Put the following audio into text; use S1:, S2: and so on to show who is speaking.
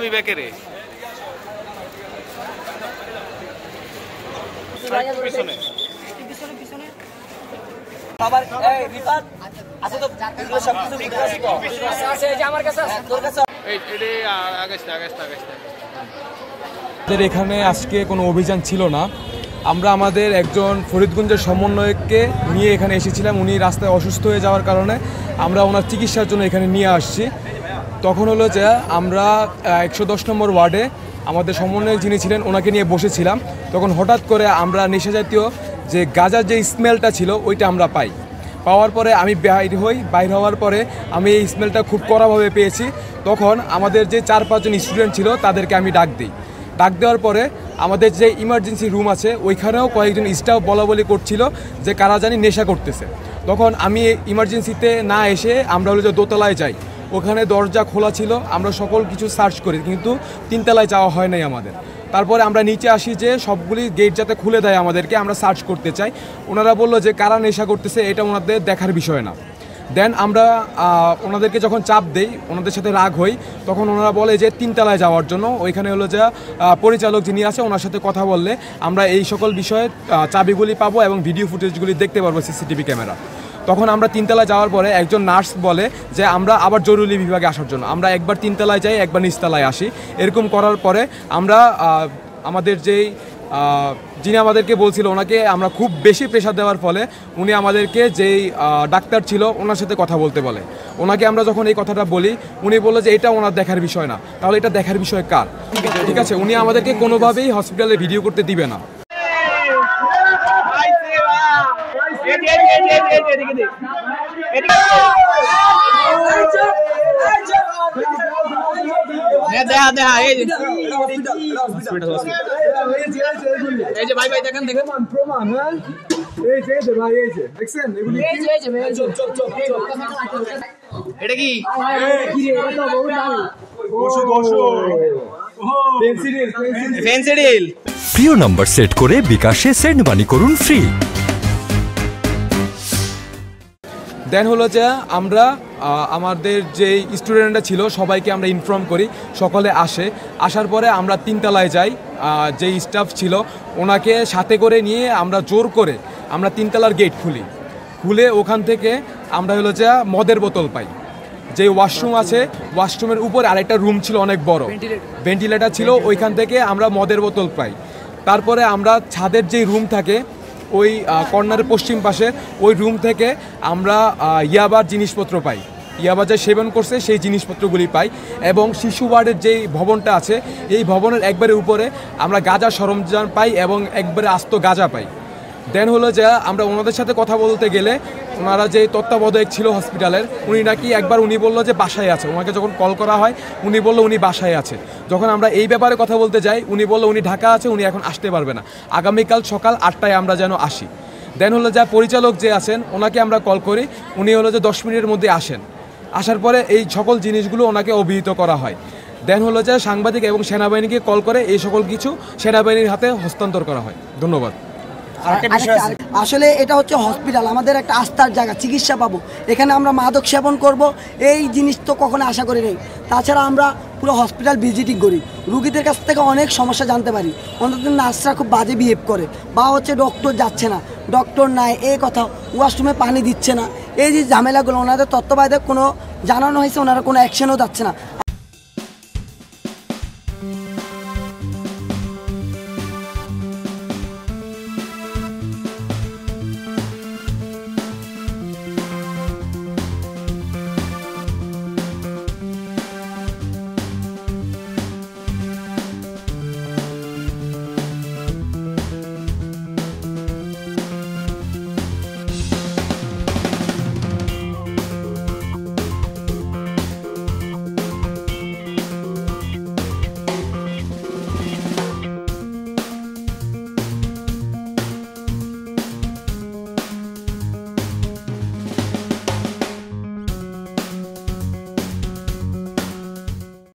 S1: বিবেকে রে পিছনে পিছনে বাবার এই রিফাত আছে তো এগুলো সব কিছু বুঝে আছে তো আছে এই যে আমার কাছে আছে তোর কাছে এই আগেস না
S2: আমাদের এখানে আজকে কোনো অভিযান ছিল না। আমরা আমাদের একজন ফরিদগঞ্জের সমন্বয়ককে নিয়ে এখানে এসেছিলাম। উনি রাস্তায় অসুস্থ হয়ে যাওয়ার কারণে আমরা ওনার চিকিৎসার জন্য এখানে নিয়ে আসছি। তখন হলো যে আমরা 110 নম্বর ওয়ার্ডে আমাদের সমন্বয়ক যিনি ছিলেন ওনাকে নিয়ে বসেছিলাম। তখন হঠাৎ করে আমরা নেশাজাতীয় যে গাঁজার যে স্মেলটা ছিল ওইটা আমরা পাওয়ার পরে আমি বাইর হওয়ার পরে আমি এই স্মেলটা খুব কড়াভাবে পেয়েছি। তখন আমাদের যে 4-5 জন স্টুডেন্ট ছিল তাদেরকে আমি ডাক দেওয়ার পরে আমাদের যে ইমার্জেন্সি রুম আছে ওইখানেও কয়েকজন স্টাফ বলাবলি করছিল যে কারা জানি নেশা করতেছে। তখন আমি ইমার্জেন্সিতে না এসে আমরা হলো যে দোতলায় যাই। ওখানে দরজা খোলা ছিল, আমরা সকল কিছু সার্চ করি কিন্তু 3 তলায় যাওয়া হয় নাই আমাদের। তারপরে আমরা নিচে আসি যে সবগুলি গেট যাতে খুলে দেয় আমাদেরকে, আমরা সার্চ করতে চাই। ওনারা বললো যে কারা নেশা করতেছে এটা ওনাদের দেখার বিষয় না। দেন আমরা ওনাদেরকে যখন চাপ দেই, ওনাদের সাথে রাগ হই, তখন ওনারা বলে যে 3 তলায় যাওয়ার জন্য। ওইখানে হলো যে পরিচালক যিনি আছে ওনার সাথে কথা বললে আমরা এই সকল বিষয়ে চাবিগুলি পাবো এবং ভিডিও ফুটেজগুলি দেখতে পারবো সিসিটিভি ক্যামেরা। তখন আমরা 3 তলায় যাওয়ার পরে একজন নার্স বলে যে আমরা আবার জরুরি বিভাগে আসার জন্য। আমরা একবার 3 তলায় যাই, একবার নিচতলায় আসি। এরকম করার পরে আমরা আমাদের যেই যিনি আমাদেরকে বলছিল ওনাকে আমরা খুব বেশি প্রেশার দেওয়ার ফলে উনি আমাদেরকে যেই ডাক্তার ছিল ওনার সাথে কথা বলতে বলে। ওনাকে আমরা যখন এই কথাটা বলি উনি বললো যে এটা ওনার দেখার বিষয় না। তাহলে এটা দেখার বিষয় কার? ঠিক আছে, উনি আমাদেরকে কোনোভাবেই হসপিটালে ভিডিও করতে দিবে না।
S3: প্রিয় নাম্বার সেট করে বিকাশে সেন্ড মানি করুন ফ্রি।
S2: দেন হলো যে আমরা আমাদের যে স্টুডেন্টরা ছিল সবাইকে আমরা ইনফর্ম করি, সকলে আসার পরে আমরা 3 তলায় যাই। যেই স্টাফ ছিল ওনাকে সাথে করে নিয়ে আমরা জোর করে আমরা 3 তলার গেট খুলে ওখান থেকে আমরা হলো যে মদের বোতল পাই। যে ওয়াশরুম আছে ওয়াশরুমের উপরে আরেকটা রুম ছিল অনেক বড়, ভেন্টিলেটর ছিল, ওইখান থেকে আমরা মদের বোতল পাই। তারপরে আমরা ছাদের যেই রুম থাকে ওই কর্নারের পশ্চিম পাশে ওই রুম থেকে আমরা ইয়াবার জিনিসপত্র পাই। ইয়াবা যা সেবন করছে সেই জিনিসপত্রগুলি পাই। এবং শিশু ওয়ার্ডের যেই ভবনটা আছে এই ভবনের একবারে উপরে আমরা গাঁজা সরঞ্জাম পাই এবং একবারে আস্ত গাঁজা পাই। দেন হলো যে আমরা ওনাদের সাথে কথা বলতে গেলে ওনারা যে তত্ত্বাবধায়ক ছিল হসপিটালের উনি নাকি একবার উনি বললো যে বাসায় আছে। ওনাকে যখন কল করা হয় উনি বললো উনি বাসায় আছে। যখন আমরা এই ব্যাপারে কথা বলতে যাই উনি বললো উনি ঢাকা আছে, উনি এখন আসতে পারবে না, আগামীকাল সকাল 8টায় আমরা যেন আসি। দেন হলো যা পরিচালক যে আছেন ওনাকে আমরা কল করি, উনি হলো যে 10 মিনিটের মধ্যে আসার পরে এই সকল জিনিসগুলো ওনাকে অভিহিত করা হয়। দেন হলো যে সাংবাদিক এবং সেনাবাহিনীকে কল করে এই সকল কিছু সেনাবাহিনীর হাতে হস্তান্তর করা হয়। ধন্যবাদ।
S4: আসলে এটা হচ্ছে হসপিটাল, আমাদের একটা আস্থার জায়গা, চিকিৎসা পাবো। এখানে আমরা মাদক সেবন করব এই জিনিস তো কখনো আশা করি নেই। তাছাড়া আমরা পুরো হসপিটাল ভিজিটিং করি, রুগীদের কাছ থেকে অনেক সমস্যা জানতে পারি। অন্তত নার্সরা খুব বাজে বিহেভ করে, বা হচ্ছে ডক্টর যাচ্ছে না, ডক্টর নাই, এই কথা, ওয়াশরুমে পানি দিচ্ছে না, এই যে ঝামেলাগুলো ওনাদের তত্ত্বাবধায়ক কোনো জানানো হয়েছে, ওনারা কোনো অ্যাকশনও যাচ্ছে না।